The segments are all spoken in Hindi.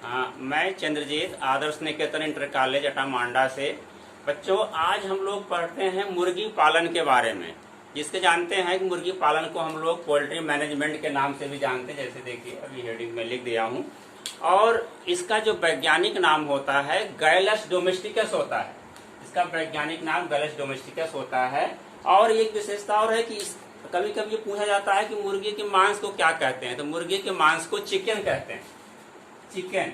मैं चंद्रजीत आदर्श निकेतन इंटर कॉलेज अटामांडा से। बच्चों, आज हम लोग पढ़ते हैं मुर्गी पालन के बारे में। जिसके जानते हैं कि मुर्गी पालन को हम लोग पोल्ट्री मैनेजमेंट के नाम से भी जानते हैं। जैसे देखिए, अभी हेडिंग में लिख दिया हूँ। और इसका जो वैज्ञानिक नाम होता है गैलस डोमेस्टिकस होता है। इसका वैज्ञानिक नाम गैलस डोमेस्टिकस होता है। और एक विशेषता और है कि कभी कभी ये पूछा जाता है कि मुर्गी के मांस को क्या कहते हैं। तो मुर्गी के मांस को चिकन कहते हैं। चिकन,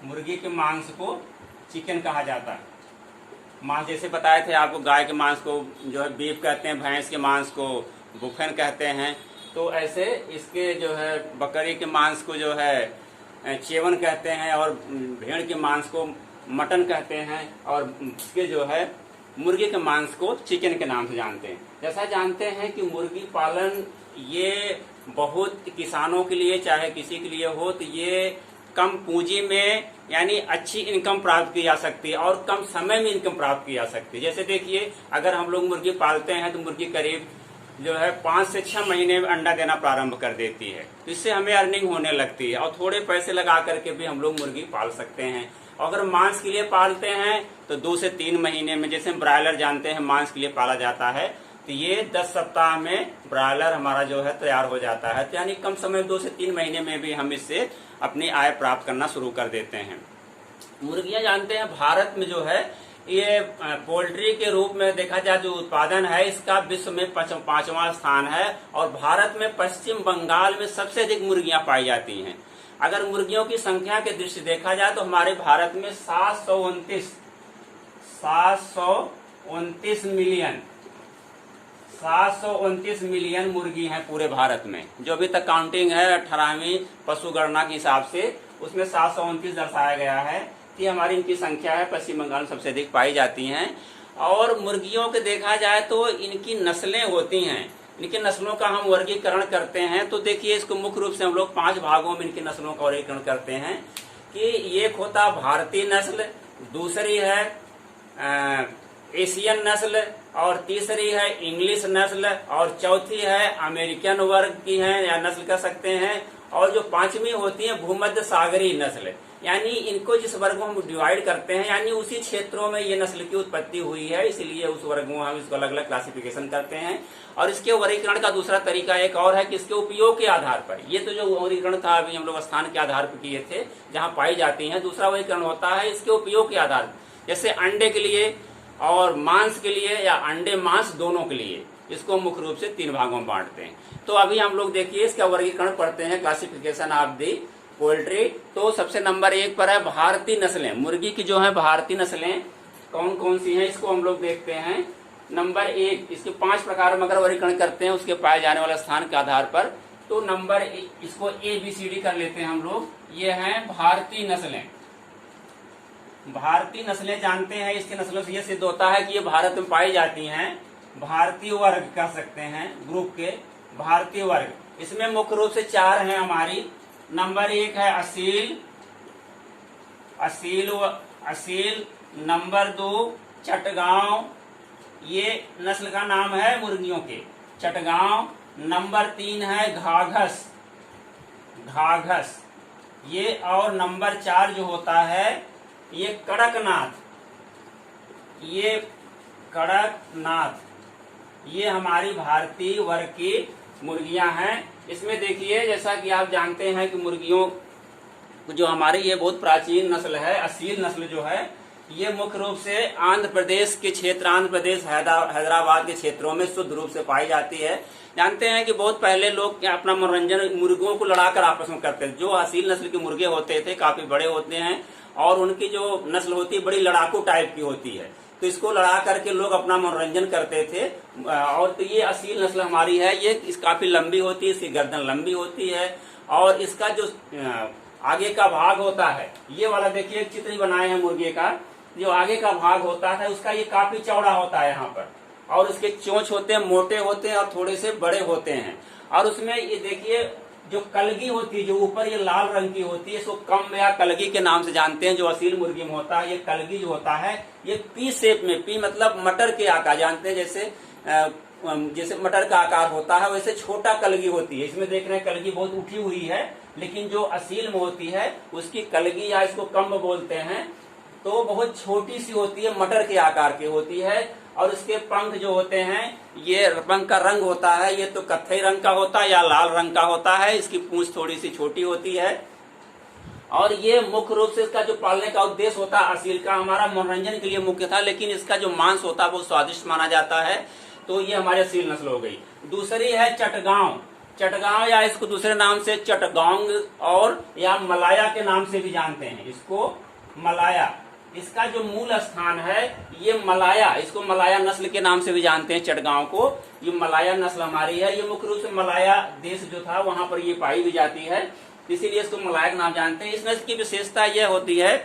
मुर्गी के मांस को चिकन कहा जाता है। मांस जैसे बताए थे आपको, गाय के मांस को जो है बीफ कहते हैं, भैंस के मांस को बुफेन कहते हैं। तो ऐसे इसके जो है बकरी के मांस को जो है चेवन कहते हैं, और भेड़ के मांस को मटन कहते हैं, और इसके जो है मुर्गी के मांस को चिकन के नाम से जानते हैं। जैसा जानते हैं कि मुर्गी पालन ये बहुत किसानों के लिए, चाहे किसी के लिए हो, तो ये कम पूंजी में यानी अच्छी इनकम प्राप्त की जा सकती है और कम समय में इनकम प्राप्त की जा सकती है। जैसे देखिए, अगर हम लोग मुर्गी पालते हैं तो मुर्गी करीब जो है 5 से 6 महीने में अंडा देना प्रारंभ कर देती है। तो इससे हमें अर्निंग होने लगती है और थोड़े पैसे लगा करके भी हम लोग मुर्गी पाल सकते हैं। अगर मांस के लिए पालते हैं तो 2 से 3 महीने में, जैसे ब्रायलर जानते हैं मांस के लिए पाला जाता है, तो ये 10 सप्ताह में ब्रायलर हमारा जो है तैयार हो जाता है। तो यानी कम समय 2 से 3 महीने में भी हम इससे अपनी आय प्राप्त करना शुरू कर देते हैं। मुर्गियां जानते हैं भारत में जो है ये पोल्ट्री के रूप में देखा जाए जो उत्पादन है इसका विश्व में 5वां स्थान है। और भारत में पश्चिम बंगाल में सबसे अधिक मुर्गियां पाई जाती हैं। अगर मुर्गियों की संख्या के दृष्टि देखा जाए तो हमारे भारत में 729 मिलियन मुर्गी हैं पूरे भारत में। जो अभी तक काउंटिंग है 18वीं पशु गणना के हिसाब से, उसमें 729 दर्शाया गया है कि हमारी इनकी संख्या है, पश्चिम बंगाल में सबसे अधिक पाई जाती हैं। और मुर्गियों के देखा जाए तो इनकी नस्लें होती हैं। इनकी नस्लों का हम वर्गीकरण करते हैं। तो देखिए, इसको मुख्य रूप से हम लोग 5 भागों में इनकी नस्लों का वर्गीकरण करते हैं कि एक होता भारतीय नस्ल, दूसरी है एशियन नस्ल, और तीसरी है इंग्लिश नस्ल, और चौथी है अमेरिकन वर्ग की है या नस्ल कह सकते हैं, और जो 5वीं होती है भूमध्य सागरीय नस्ल। यानी इनको जिस वर्ग में हम डिवाइड करते हैं, यानी उसी क्षेत्रों में ये नस्ल की उत्पत्ति हुई है, इसलिए उस वर्ग में हम इसको अलग अलग क्लासिफिकेशन करते हैं। और इसके वर्गीकरण का दूसरा तरीका एक और है कि इसके उपयोग के आधार पर, ये तो जो वर्गीकरण था अभी हम लोग स्थान के आधार पर किए थे जहाँ पाई जाती है, दूसरा वर्गीकरण होता है इसके उपयोग के आधार पर। जैसे अंडे के लिए और मांस के लिए, या अंडे मांस दोनों के लिए, इसको मुख्य रूप से 3 भागों में बांटते हैं। तो अभी हम लोग देखिए इसका वर्गीकरण पढ़ते हैं, क्लासिफिकेशन ऑफ दी पोल्ट्री। तो सबसे नंबर 1 पर है भारतीय नस्लें। मुर्गी की जो है भारतीय नस्लें कौन कौन सी हैं इसको हम लोग देखते हैं। नंबर 1, इसके 5 प्रकार में अगर वर्गीकरण करते हैं उसके पाए जाने वाले स्थान के आधार पर, तो नंबर 1 इसको ABCD कर लेते हैं हम लोग। ये हैं भारतीय नस्लें। भारतीय नस्लें जानते हैं, इसकी नस्लों से ये सिद्ध होता है कि ये भारत में पाई जाती हैं। भारतीय वर्ग कह सकते हैं ग्रुप के, भारतीय वर्ग। इसमें मुख्य रूप से 4 हैं हमारी। नंबर 1 है असील। नंबर 2 चटगांव, ये नस्ल का नाम है मुर्गियों के, चटगांव। नंबर 3 है घाघस ये। और नंबर 4 जो होता है ये कड़कनाथ। ये हमारी भारतीय वर्ग की मुर्गियां हैं। इसमें देखिए, जैसा कि आप जानते हैं कि मुर्गियों जो हमारी ये बहुत प्राचीन नस्ल है, असील नस्ल जो है, ये मुख्य रूप से आंध्र प्रदेश के क्षेत्र, आंध्र प्रदेश हैदराबाद के क्षेत्रों में शुद्ध रूप से पाई जाती है। जानते हैं कि बहुत पहले लोग अपना मनोरंजन मुर्गियों को लड़ाकर आपस में करते थे। जो असील नस्ल के मुर्गे होते थे काफी बड़े होते हैं और उनकी जो नस्ल होती है बड़ी लड़ाकू टाइप की होती है, तो इसको लड़ा करके लोग अपना मनोरंजन करते थे। और तो ये असील नस्ल हमारी है, ये काफी लंबी होती है, इसकी गर्दन लंबी होती है, और इसका जो आगे का भाग होता है, ये वाला देखिए चित्र बनाए हैं मुर्गे का, जो आगे का भाग होता है उसका ये काफी चौड़ा होता है यहाँ पर, और इसके चोंच होते हैं, मोटे होते हैं और थोड़े से बड़े होते हैं। और उसमें ये देखिए जो कलगी होती है, जो ऊपर ये लाल रंग की होती है, इसको कम या कलगी के नाम से जानते हैं। जो असील मुर्गी में होता है, ये कलगी जो होता है ये पी शेप में, पी मतलब मटर के आकार, जानते हैं जैसे जैसे मटर का आकार होता है वैसे छोटा कलगी होती है। इसमें देख रहे हैं कलगी बहुत उठी हुई है, लेकिन जो असील में होती है उसकी कलगी या इसको कम्ब बोलते हैं, तो बहुत छोटी सी होती है, मटर के आकार की होती है। और इसके पंख जो होते हैं, ये पंख का रंग होता है, ये तो कत्थई रंग का होता है या लाल रंग का होता है। इसकी पूंछ थोड़ी सी छोटी होती है। और ये मुख्य रूप से इसका जो पालने का उद्देश्य होता है असील का, हमारा मनोरंजन के लिए मुख्य था, लेकिन इसका जो मांस होता है वो स्वादिष्ट माना जाता है। तो ये हमारी असील नस्ल हो गई। दूसरी है चटगांव। चटगांव या इसको दूसरे नाम से चटगांव और या मलाया के नाम से भी जानते हैं इसको, मलाया। इसका जो मूल स्थान है ये मलाया, इसको मलाया नस्ल के नाम से भी जानते हैं चटगांव को। ये मलाया नस्ल हमारी है। ये मुख्य रूप से मलाया देश जो था वहां पर ये पाई भी जाती है, इसीलिए इसको मलाया का नाम जानते हैं। इस नस्ल की विशेषता यह होती है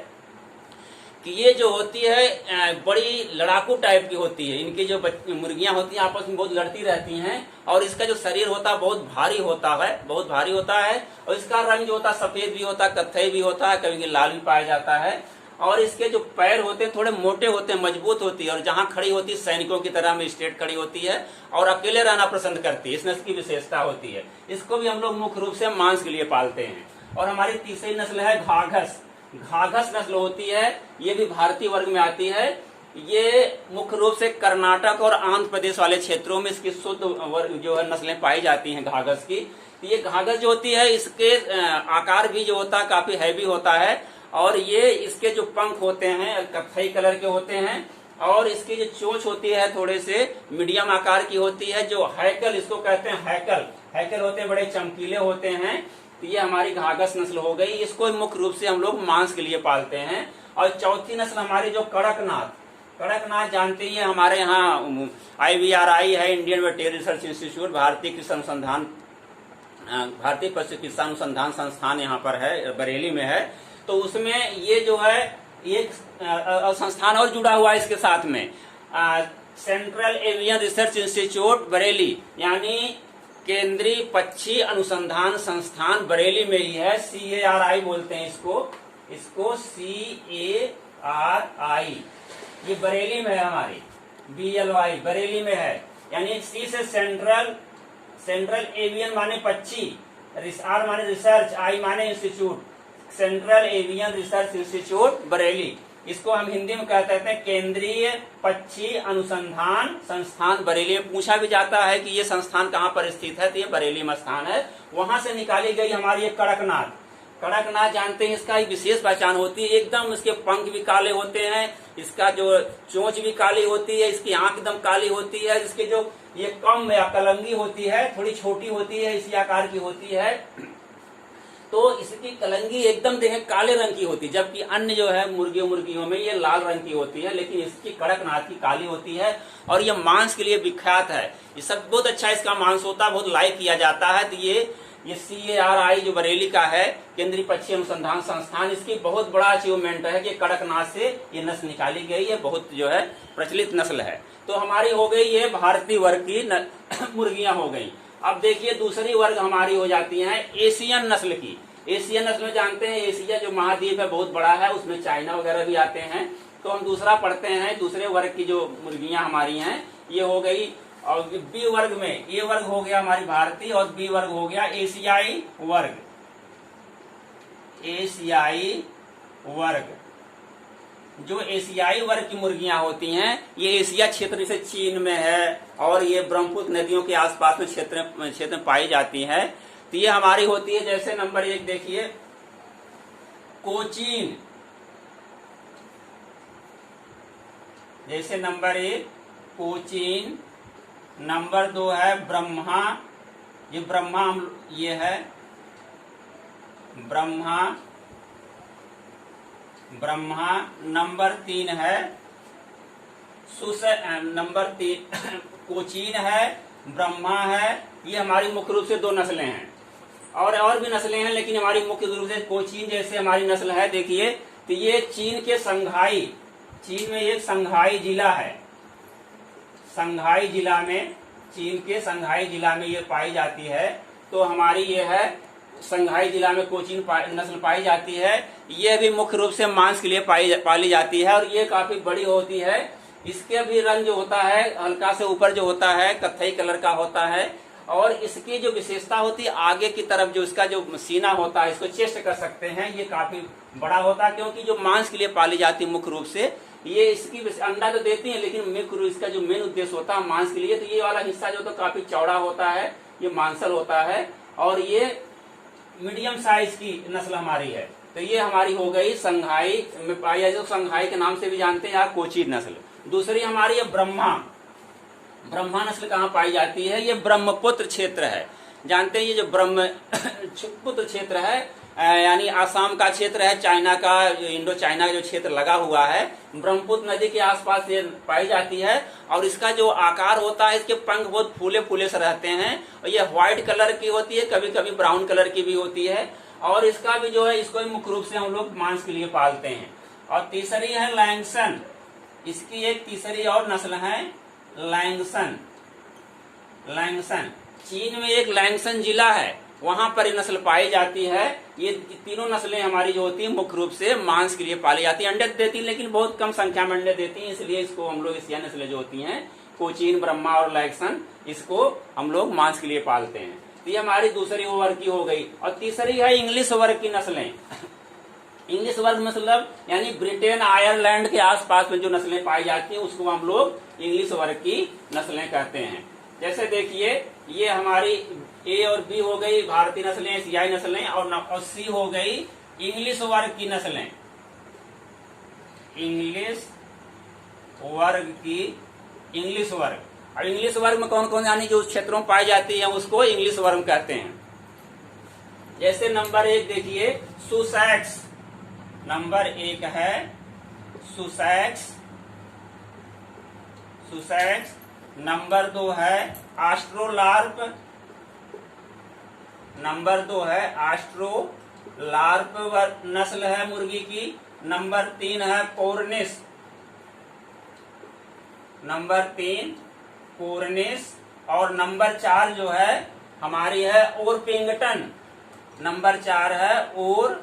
कि ये जो होती है बड़ी लड़ाकू टाइप की होती है। इनकी जो मुर्गियां होती हैं आपस में बहुत लड़ती रहती हैं। और इसका जो शरीर होता है बहुत भारी होता है, बहुत भारी होता है। और इसका रंग जो होता है सफेद भी होता है, कत्थई भी होता है, कभी लाल भी पाया जाता है। और इसके जो पैर होते हैं थोड़े मोटे होते हैं, मजबूत होती है, और जहां खड़ी होती है सैनिकों की तरह में स्ट्रेट खड़ी होती है और अकेले रहना पसंद करती है। इस नस्ल की विशेषता होती है। इसको भी हम लोग मुख्य रूप से मांस के लिए पालते हैं। और हमारी तीसरी नस्ल है घाघस। घाघस नस्ल होती है, ये भी भारतीय वर्ग में आती है। ये मुख्य रूप से कर्नाटक और आंध्र प्रदेश वाले क्षेत्रों में इसकी शुद्ध वर्ग जो है नस्लें पाई जाती हैं घाघस की। ये घाघस जो होती है इसके आकार भी जो होता है काफी हैवी होता है। और ये इसके जो पंख होते हैं कत्थई कलर के होते हैं। और इसकी जो चोंच होती है थोड़े से मीडियम आकार की होती है। जो हैकल इसको कहते हैं, हैकल हैकल होते हैं, बड़े चमकीले होते हैं। तो ये हमारी घाघस नस्ल हो गई। इसको मुख्य रूप से हम लोग मांस के लिए पालते हैं। और चौथी नस्ल हमारी जो कड़कनाथ, कड़कनाथ जानते ही है, हमारे यहाँ IVRI है, इंडियन वेटरनरी रिसर्च इंस्टीट्यूट, भारतीय कृषि अनुसंधान, भारतीय पशु चिकित्सा अनुसंधान संस्थान यहाँ पर है, बरेली में है। तो उसमें ये जो है एक संस्थान और जुड़ा हुआ है इसके साथ में, central avian research institute Bareilly, यानी केंद्रीय पक्षी अनुसंधान संस्थान बरेली में ही है। CARI बोलते हैं इसको CARI। ये बरेली में है हमारी, BLY बरेली में है। यानी C से सेंट्रल एवियन माने पक्षी, R माने रिसर्च, I माने institute, central avian research institute Bareilly. इसको हम हिंदी में कहते हैं केंद्रीय पक्षी अनुसंधान संस्थान बरेली। पूछा भी जाता है कि ये संस्थान कहाँ पर स्थित है, तो ये बरेली में स्थान है। वहां से निकाली गई हमारी ये कड़कनाथ। कड़कनाथ जानते हैं, इसका एक विशेष पहचान होती है, एकदम इसके पंख भी काले होते हैं, इसका जो चोंच भी काली होती है, इसकी आंख एकदम काली होती है, इसके जो ये कम या कलंगी होती है थोड़ी छोटी होती है, इसी आकार की होती है। तो इसकी कलंगी एकदम देखें काले रंग की होती है, जबकि अन्य जो है मुर्गियों में ये लाल रंग की होती है, लेकिन इसकी कड़कनाथ की काली होती है। और ये मांस के लिए विख्यात है। ये सब बहुत अच्छा इसका मांस होता है, बहुत लाइक किया जाता है। तो ये CARI जो बरेली का है, केंद्रीय पक्षी अनुसंधान संस्थान, इसकी बहुत बड़ा अचीवमेंट है कि कड़कनाथ से ये नस्ल निकाली गई है, बहुत जो है प्रचलित नस्ल है। तो हमारी हो गई ये भारतीय वर्ग की मुर्गियां हो गई। अब देखिए दूसरी वर्ग हमारी हो जाती है एशियन नस्ल की। एशियन नस्ल में जानते हैं एशिया जो महाद्वीप है बहुत बड़ा है, उसमें चाइना वगैरह भी आते हैं। तो हम दूसरा पढ़ते हैं, दूसरे वर्ग की जो मुर्गियां हमारी हैं ये हो गई। और बी वर्ग में ए वर्ग हो गया हमारी भारतीय और बी वर्ग हो गया एशियाई वर्ग। एशियाई वर्ग, जो एशियाई वर्ग की मुर्गियां होती हैं ये एशिया क्षेत्र जैसे चीन में है और ये ब्रह्मपुत्र नदियों के आसपास में क्षेत्र में पाई जाती है। तो ये हमारी होती है, जैसे नंबर 1 देखिए कोचीन, जैसे नंबर 1 कोचीन। नंबर 2 है ब्रह्मा, ये ब्रह्मा ये है ब्रह्मा। नंबर 3 है नंबर 3 कोचीन है, ब्रह्मा है। ये हमारी मुख्य रूप से 2 नस्लें हैं, और भी नस्लें हैं, लेकिन हमारी मुख्य रूप से कोचीन जैसे हमारी नस्ल है। देखिए तो ये चीन के संघाई, चीन में एक संघाई जिला है, संघाई जिला में, चीन के संघाई जिला में ये पाई जाती है। तो हमारी ये है संघाई जिला में कोचीन नस्ल पाई जाती है। ये भी मुख्य रूप से मांस के लिए पाली जाती है और ये काफी बड़ी होती है। इसके भी रंग जो होता है हल्का से ऊपर जो होता है कत्थई कलर का होता है, और इसकी जो विशेषता होती है आगे की तरफ जो इसका जो सीना होता है, इसको चेस्ट कर सकते हैं, ये काफी बड़ा होता है, क्योंकि जो मांस के लिए पाली जाती है मुख्य रूप से ये इसकी अंडा तो देती है, लेकिन मुख्य रूप इसका जो मेन उद्देश्य होता है मांस के लिए, तो ये वाला हिस्सा जो तो काफी चौड़ा होता है, ये मांसल होता है, और ये मीडियम साइज की नस्ल हमारी है। तो ये हमारी हो गई संघाई में पाई जाती है, संघाई के नाम से भी जानते हैं आप, कोची नस्ल। दूसरी हमारी है ब्रह्मा। ब्रह्मा नस्ल कहाँ पाई जाती है? ये ब्रह्मपुत्र क्षेत्र है, जानते हैं ये जो ब्रह्मपुत्र क्षेत्र है यानी आसाम का क्षेत्र है, चाइना का इंडो चाइना का जो क्षेत्र लगा हुआ है, ब्रह्मपुत्र नदी के आसपास ये पाई जाती है। और इसका जो आकार होता है, इसके पंख बहुत फूले फूले से रहते हैं, और ये व्हाइट कलर की होती है, कभी कभी ब्राउन कलर की भी होती है, और इसका भी जो है इसको मुख्य रूप से हम लोग मांस के लिए पालते हैं। और तीसरी है लैंगसन, इसकी एक तीसरी और नस्ल है लैंगसन। लैंगसन चीन में एक लैंगसन जिला है, वहां पर ये नस्ल पाई जाती है। ये तीनों नस्लें हमारी जो होती है मुख्य रूप से मांस के लिए पाली जाती है। अंडे देती है लेकिन बहुत कम संख्या में अंडे देती हैं, इसलिए इसको हम लोग यह नस्लें जो होती हैं कोचीन, ब्रह्मा और लैंगसन, इसको हम लोग मांस के लिए पालते हैं। तो ये हमारी दूसरी वर्ग की हो गई। और तीसरी है इंग्लिश वर्ग की नस्लें। इंग्लिश वर्ग मतलब यानी ब्रिटेन आयरलैंड के आसपास में जो नस्लें पाई जाती हैं उसको हम लोग इंग्लिश वर्ग की नस्लें कहते हैं। जैसे देखिए ये हमारी ए और बी हो गई भारतीय नस्लें, एशियाई नस्लें, और सी हो गई इंग्लिश वर्ग की नस्लें। इंग्लिश वर्ग की इंग्लिश वर्ग। और इंग्लिश वर्ग में कौन कौन यानी जो क्षेत्रों में पाई जाती है उसको इंग्लिश वर्ग कहते हैं। जैसे नंबर 1 देखिए सुसैक्स, नंबर 1 है सुसैक्स, सुसैक्स। नंबर 2 है आस्ट्रोलार्प, नंबर 2 है आस्ट्रोलार्प नस्ल है मुर्गी की। नंबर 3 है कोर्निस, नंबर 3 कोर्निस। और नंबर 4 जो है हमारी है ओरपिंगटन, नंबर 4 है ओरपिंगटन,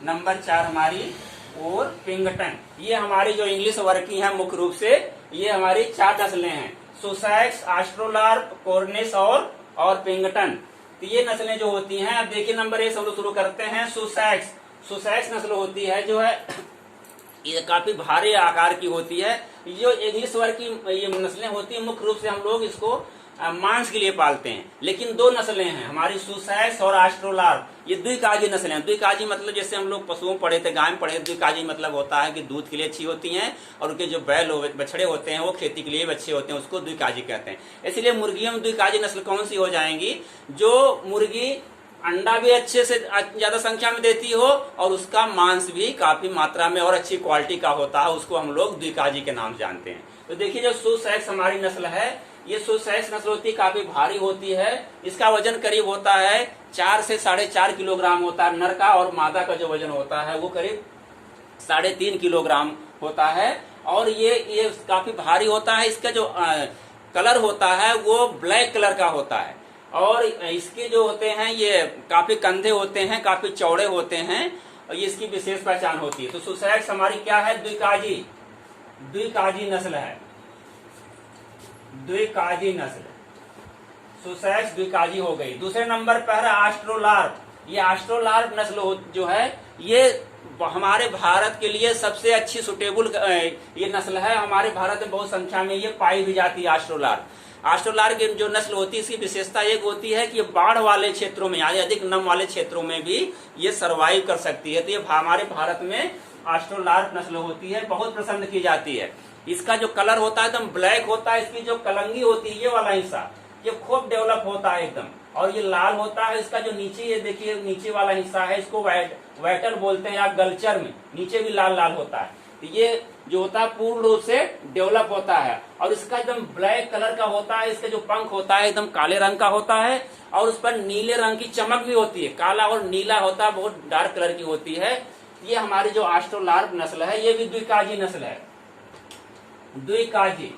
नंबर 4 हमारी ओरपिंगटन। ये हमारी जो इंग्लिश वर्ग की है मुख्य रूप से ये हमारी 4 नस्लें हैं, सुसैक्स, आस्ट्रोलार्प, कोर्निस और पिंगटन। तो ये नस्लें जो होती हैं, अब देखिए नंबर 1 हम लोग शुरू करते हैं। सुसैक्स, सुसैक्स नस्ल होती है जो है ये काफी भारी आकार की होती है। जो इंग्लिश वर्ग की ये नस्लें होती है मुख्य रूप से हम लोग इसको मांस के लिए पालते हैं। लेकिन 2 नस्लें हैं हमारी सुसैक्स और आस्ट्रोलार्प, ये द्विकाजी नस्लें हैं। द्विकाजी मतलब जैसे हम लोग पशुओं पढ़े थे, गाय में पढ़े, द्विकाजी मतलब होता है कि दूध के लिए अच्छी होती हैं और उनके जो बैल बछड़े होते हैं वो खेती के लिए भी अच्छे होते हैं, उसको द्विकाजी कहते हैं। इसलिए मुर्गियों में द्विकाजी नस्ल कौन सी हो जाएंगी? जो मुर्गी अंडा भी अच्छे से ज्यादा संख्या में देती हो और उसका मांस भी काफी मात्रा में और अच्छी क्वालिटी का होता है, उसको हम लोग द्विकाजी के नाम जानते हैं। तो देखिए जो सुसैक्स हमारी नस्ल है, ये सुसैक्स नस्ल होती है, काफी भारी होती है। इसका वजन करीब होता है 4 से 4.5 किलोग्राम होता है। नर का और मादा का जो वजन होता है वो करीब 3.5 किलोग्राम होता है। और ये काफी भारी होता है। इसका जो कलर होता है वो ब्लैक कलर का होता है। और इसके जो होते हैं ये काफी कंधे होते हैं, काफी चौड़े होते हैं, और ये इसकी विशेष पहचान होती है। तो सुसैक्स हमारी क्या है? द्विकाजी, द्विकाजी नस्ल है, द्विकाजी नस्ल। सुसैक्स द्विकाजी हो गई। दूसरे नंबर पर है आस्ट्रोलार्प। ये आस्ट्रोलार्प नस्ल जो है ये हमारे भारत के लिए सबसे अच्छी सुटेबल ये नस्ल है। हमारे भारत में बहुत संख्या में ये पाई भी जाती है आस्ट्रोलार्प। आस्ट्रोलार्प की जो नस्ल होती है इसकी विशेषता एक होती है कि ये बाढ़ वाले क्षेत्रों में यानी अधिक नम वाले क्षेत्रों में भी ये सर्वाइव कर सकती है। तो ये हमारे भारत में आस्ट्रोलार्प नस्ल होती है, बहुत पसंद की जाती है। इसका जो कलर होता है एकदम ब्लैक होता है। इसकी जो कलंगी होती है ये वाला हिस्सा ये खूब डेवलप होता है एकदम, और ये लाल होता है। इसका जो नीचे ये देखिए नीचे वाला हिस्सा है इसको वैटर बोलते हैं, या गलचर में नीचे भी लाल लाल होता है। तो ये जो होता है पूर्ण रूप से डेवलप होता है, और इसका एकदम ब्लैक कलर का होता है। इसका जो पंख होता है एकदम काले रंग का होता है, और उस पर नीले रंग की चमक भी होती है। काला और नीला होता है, बहुत डार्क कलर की होती है। ये हमारी जो आस्ट्रोलार्प नस्ल है ये भी द्विकाजी नस्ल है, द्विकाजी।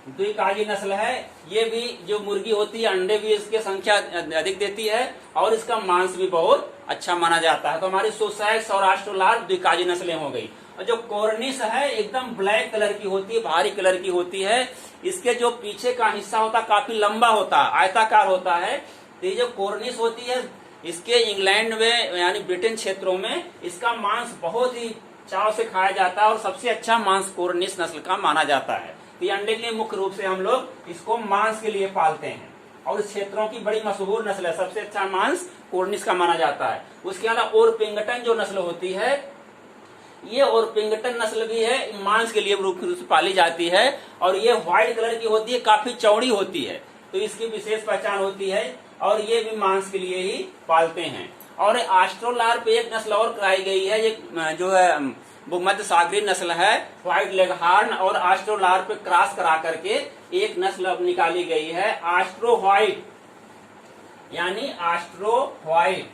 द्विकाजी नस्ल है। ये भी जो मुर्गी होती है अंडे भी इसकी संख्या अधिक देती है और इसका मांस भी बहुत अच्छा माना जाता है। तो हमारी सुसैक्स और ऑस्ट्रोलार्प द्विकाजी नस्लें हो गई। और जो कॉर्निश है एकदम ब्लैक कलर की होती है, भारी कलर की होती है। इसके जो पीछे का हिस्सा होता है काफी लंबा होता है, आयताकार होता है। तो ये जो कॉर्निश होती है इसके इंग्लैंड में यानी ब्रिटेन क्षेत्रों में इसका मांस बहुत ही चाव से खाया जाता है और सबसे अच्छा मांस कॉर्निश नस्ल का माना जाता है। तो ये अंडे के लिए मुख्य रूप से हम लोग इसको मांस के लिए पालते हैं और इस क्षेत्रों की बड़ी मशहूर नस्ल है। सबसे अच्छा मांस कॉर्निश का माना जाता है। उसके अलावा ओरपिंगटन जो नस्ल होती है, ये ओरपिंगटन नस्ल भी है, मांस के लिए मुख्य रूप से पाली जाती है और ये व्हाइट कलर की होती है, काफी चौड़ी होती है। तो इसकी विशेष पहचान होती है और ये भी मांस के लिए ही पालते हैं। और ऑस्ट्रोलार्प एक नस्ल और कराई गई है, ये जो है भूमध्य सागरीय नस्ल है, व्हाइट लेगहॉर्न और ऑस्ट्रोलार्प क्रॉस करा करके एक नस्ल अब निकाली गई है, ऑस्ट्रो व्हाइट, यानी ऑस्ट्रो व्हाइट,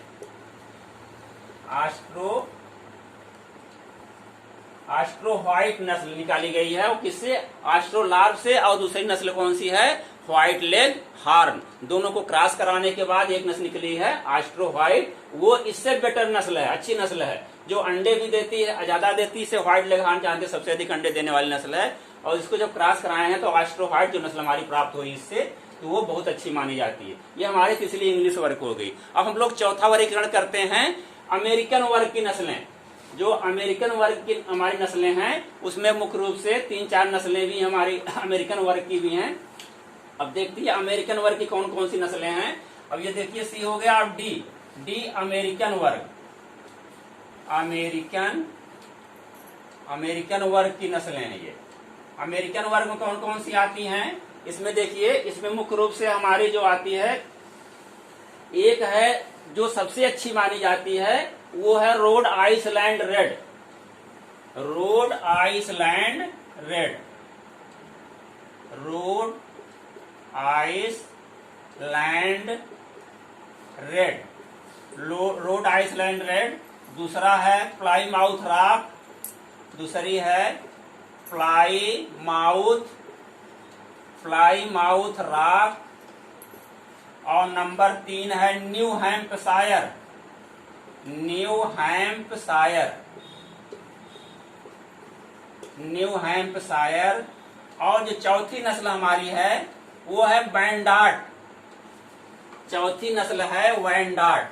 ऑस्ट्रो व्हाइट नस्ल निकाली गई है। और किससे? ऑस्ट्रोलार्प से। और दूसरी नस्ल कौन सी है? White leg horn. दोनों को क्रॉस कराने के बाद एक नस्ल निकली है ऑस्ट्रो व्हाइट। वो इससे बेटर नस्ल है, अच्छी नस्ल है, जो अंडे भी देती है, ज्यादा देती है। इसे व्हाइट लेग हॉर्न जानते, सबसे अधिक अंडे देने वाली नस्ल है। और इसको जब क्रॉस कराए हैं तो ऑस्ट्रो व्हाइट जो नस्ल हमारी प्राप्त हुई इससे, तो वो बहुत अच्छी मानी जाती है। ये हमारी तीसरी इंग्लिश वर्ग हो गई। अब हम लोग चौथा वर्गीकरण करते हैं अमेरिकन वर्ग की नस्लें। जो अमेरिकन वर्ग की हमारी नस्लें हैं उसमें मुख्य रूप से 3-4 नस्लें भी हमारी अमेरिकन वर्ग की भी हैं। अब देखते हैं अमेरिकन वर्ग की कौन कौन सी नस्लें हैं। अब ये देखिए सी हो गया। अब डी अमेरिकन वर्ग, अमेरिकन वर्ग की नस्लें हैं। ये अमेरिकन वर्ग में कौन कौन सी आती हैं? इसमें देखिए, इसमें मुख्य रूप से हमारी जो आती है, एक है जो सबसे अच्छी मानी जाती है, वो है Rhode Island red, Rhode Island red, Rhode Island red, Rhode Island red. दूसरा है प्लाईमाउथ रॉक, दूसरी है प्लाईमाउथ रॉक। और नंबर 3 है न्यू हैम्पशायर, न्यू हैम्पशायर। और जो चौथी नस्ल हमारी है वो है वैंडार्ट, चौथी नस्ल है वैंडार्ट,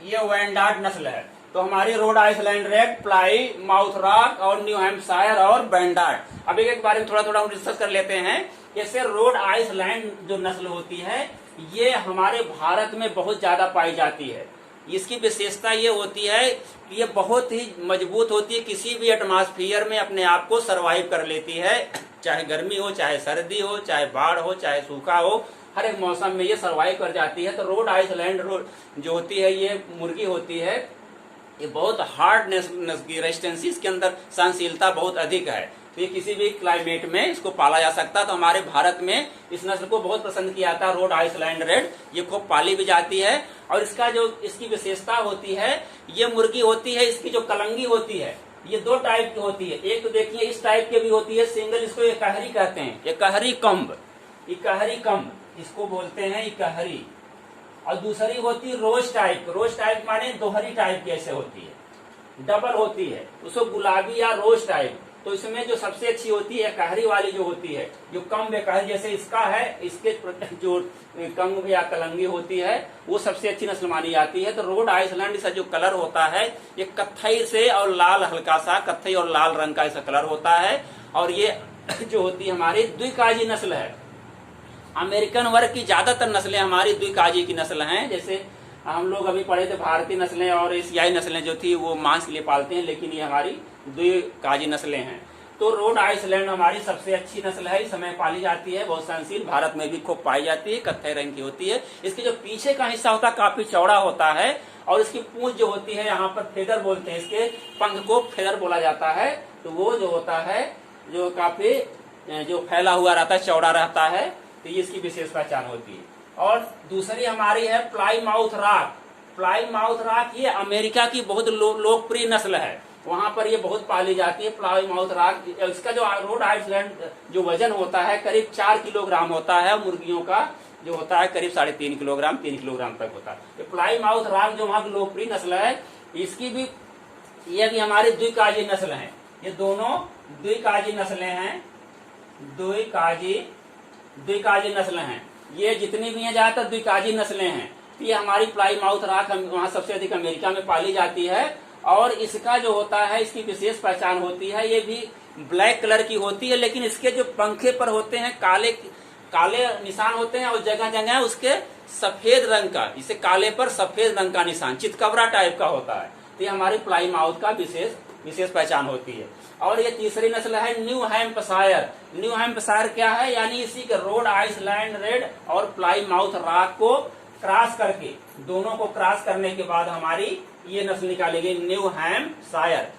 ये वैंडार्ट नस्ल है। तो हमारी Rhode Island red, Plymouth rock और न्यू हैम्पशायर और वैंडार्ट। अब एक बारे में थोड़ा थोड़ा हम डिस्कस कर लेते हैं। जैसे रोड आइसलैंड जो नस्ल होती है ये हमारे भारत में बहुत ज्यादा पाई जाती है। इसकी विशेषता ये होती है कि ये बहुत ही मजबूत होती है, किसी भी एटमॉस्फेयर में अपने आप को सरवाइव कर लेती है, चाहे गर्मी हो, चाहे सर्दी हो, चाहे बाढ़ हो, चाहे सूखा हो, हर एक मौसम में ये सरवाइव कर जाती है। तो रोड आइसलैंड जो होती है ये मुर्गी होती है, ये बहुत हार्डनेस की रेजिस्टेंसी, इसके अंदर सहनशीलता बहुत अधिक है। तो ये किसी भी क्लाइमेट में इसको पाला जा सकता है। तो हमारे भारत में इस नस्ल को बहुत पसंद किया जाता है, रोड आइसलैंड रेड। ये खूब पाली भी जाती है। और इसका जो इसकी विशेषता होती है, ये मुर्गी होती है, इसकी जो कलंगी होती है ये 2 टाइप की होती है। एक तो देखिए इस टाइप की भी होती है सिंगल, इसको इकहरी कहते हैं, इकहरी कम्ब, इकहरी कम्ब इसको बोलते हैं, इकहरी। और दूसरी होती है रोज टाइप माने दोहरी टाइप की ऐसे होती है, डबल होती है, उसको गुलाबी या रोज टाइप। तो इसमें जो सबसे अच्छी होती है कहरी वाली जो होती है, जो कम बेकहरी जैसे इसका है, इसके जो कंग या कलंगी होती है वो सबसे अच्छी नस्ल मानी जाती है। तो रोड आइसलैंड इसका जो कलर होता है ये कत्थई से और लाल, हल्का सा कत्थई और लाल रंग का इसका कलर होता है। और ये जो होती है हमारी द्विकाजी नस्ल है। अमेरिकन वर्ग की ज्यादातर नस्लें हमारी द्विकाजी की नस्ल हैं। जैसे हम लोग अभी पढ़े थे भारतीय नस्लें और एशियाई नस्लें जो थी वो मांस के लिए पालते हैं, लेकिन ये हमारी द्विकाजी नस्लें हैं। तो रोड आइसलैंड हमारी सबसे अच्छी नस्ल है, इस समय पाली जाती है, बहुत सहनशील, भारत में भी खूब पाई जाती है, कत्थई रंग की होती है। इसके जो पीछे का हिस्सा होता है काफी चौड़ा होता है और इसकी पूंछ जो होती है यहाँ पर फेदर बोलते हैं, इसके पंख को फेदर बोला जाता है। तो वो जो होता है जो काफी जो फैला हुआ रहता है, चौड़ा रहता है, तो ये इसकी विशेष पहचान होती है। और दूसरी हमारी है प्लाईमाउथ रॉक। प्लाईमाउथ रॉक ये अमेरिका की बहुत लोकप्रिय नस्ल है। वहां पर ये बहुत पाली जाती है प्लाई माउथ राग। इसका जो रोड आइलैंड जो वजन होता है करीब 4 किलोग्राम होता है, मुर्गियों का जो होता है करीब 3.5 किलोग्राम 3 किलोग्राम तक होता है। ये प्लाई माउथ राग जो वहां की लोकप्रिय नस्ल है, इसकी भी ये भी हमारी द्विकाजी नस्ल है। ये दोनों द्विकाजी नस्लें हैं, द्विकाजी नस्ल हैं। ये जितनी भी हैं ज्यादातर द्विकाजी नस्लें हैं। ये हमारी प्लाई माउथ राग वहां सबसे अधिक अमेरिका में पाली जाती है। और इसका जो होता है, इसकी विशेष पहचान होती है, ये भी ब्लैक कलर की होती है, लेकिन इसके जो पंखे पर होते हैं काले काले निशान होते हैं और जगह जगह उसके सफेद रंग का, इसे काले पर सफेद रंग का निशान चितकबरा टाइप का होता है। तो ये हमारी प्लाई माउथ का विशेष पहचान होती है। और ये तीसरी नस्ल है न्यू हैम्पशायर। न्यू हैम्पशायर क्या है, यानी इसी के रोड आइलैंड रेड और प्लाई माउथ राग को क्रॉस करके, दोनों को क्रॉस करने के बाद हमारी ये नस्ल निकाली गई न्यू हैम्पशायर,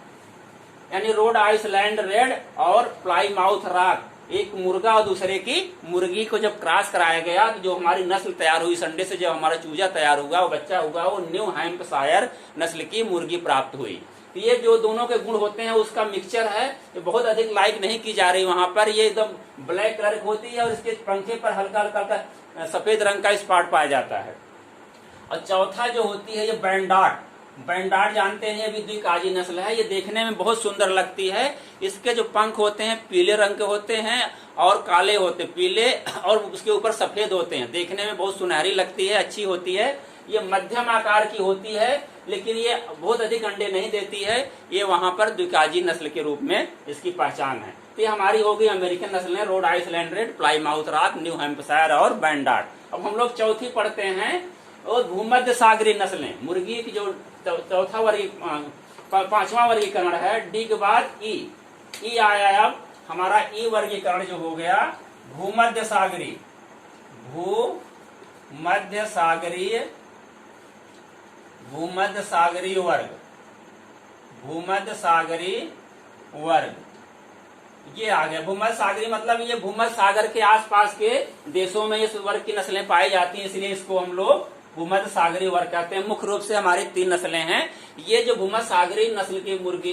यानी रोड आइलैंड रेड और प्लाई माउथ राग, एक मुर्गा और दूसरे की मुर्गी को जब क्रॉस कराया गया तो जो हमारी नस्ल तैयार हुई, संडे से जब हमारा चूजा तैयार हुआ, वो बच्चा हुआ, वो न्यू हैम्पशायर नस्ल की मुर्गी प्राप्त हुई। तो ये जो दोनों के गुण होते हैं उसका मिक्सचर है। ये बहुत अधिक लाइक नहीं की जा रही वहां पर। ये एकदम ब्लैक कलर की होती है और इसके पंखे पर हल्का हल्का सफेद रंग का स्पॉट पाया जाता है। और चौथा जो होती है ये बैंडार्ड। बैंडार्ड जानते हैं, ये भी द्विकाजी नस्ल है। ये देखने में बहुत सुंदर लगती है। इसके जो पंख होते हैं पीले रंग के होते हैं और काले होते, पीले और उसके ऊपर सफेद होते हैं। देखने में बहुत सुनहरी लगती है, अच्छी होती है। ये मध्यम आकार की होती है, लेकिन ये बहुत अधिक अंडे नहीं देती है। ये वहां पर द्विकाजी नस्ल के रूप में इसकी पहचान है। तो ये हमारी हो गई अमेरिकन नस्लें, Rhode Island red, ply mouth राग, न्यू हैम्पशायर और बैंडार्ड। अब हम लोग चौथी पढ़ते हैं और भूमध्य सागरीय नस्लें। मुर्गी की जो चौथा वर्गीय पांचवा वर्गीकरण है, डी के बाद ई आया। अब हमारा ई वर्गीकरण जो हो गया भूमध्य सागरीय, भूमध्य सागरीय वर्ग, भूमध्य सागरीय वर्ग ये आ गया। भूमध्य सागरीय मतलब ये भूमध्य सागर के आसपास के देशों में इस वर्ग की नस्लें पाई जाती हैं, इसलिए इसको हम लोग भूमध्य सागरीय वर्ग कहते हैं। मुख्य रूप से हमारी 3 नस्लें हैं। ये जो भूमध्य सागरीय नस्ल की मुर्गी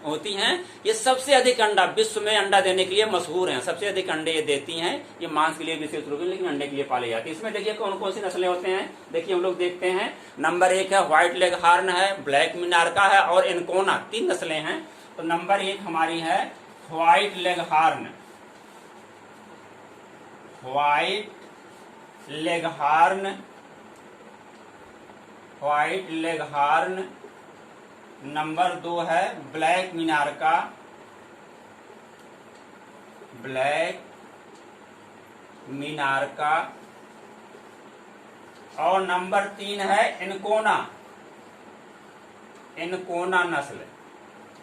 होती हैं, ये सबसे अधिक अंडा विश्व में अंडा देने के लिए मशहूर हैं। सबसे अधिक अंडे ये देती हैं। ये मांस के लिए विशेष रूप से, लेकिन अंडे के लिए पाली जाती है। इसमें देखिए कौन कौन सी नस्लें होते हैं, देखिए हम लोग देखते हैं। नंबर 1 है व्हाइट लेग हॉर्न है, ब्लैक मिनार्का है और एनकोना, 3 नस्लें हैं। तो नंबर 1 हमारी है white leg horn, white leg horn, white leg horn. Number 2 है ब्लैक मिनार्का, ब्लैक मिनार्का। और नंबर 3 है एनकोना, एनकोना नस्ल।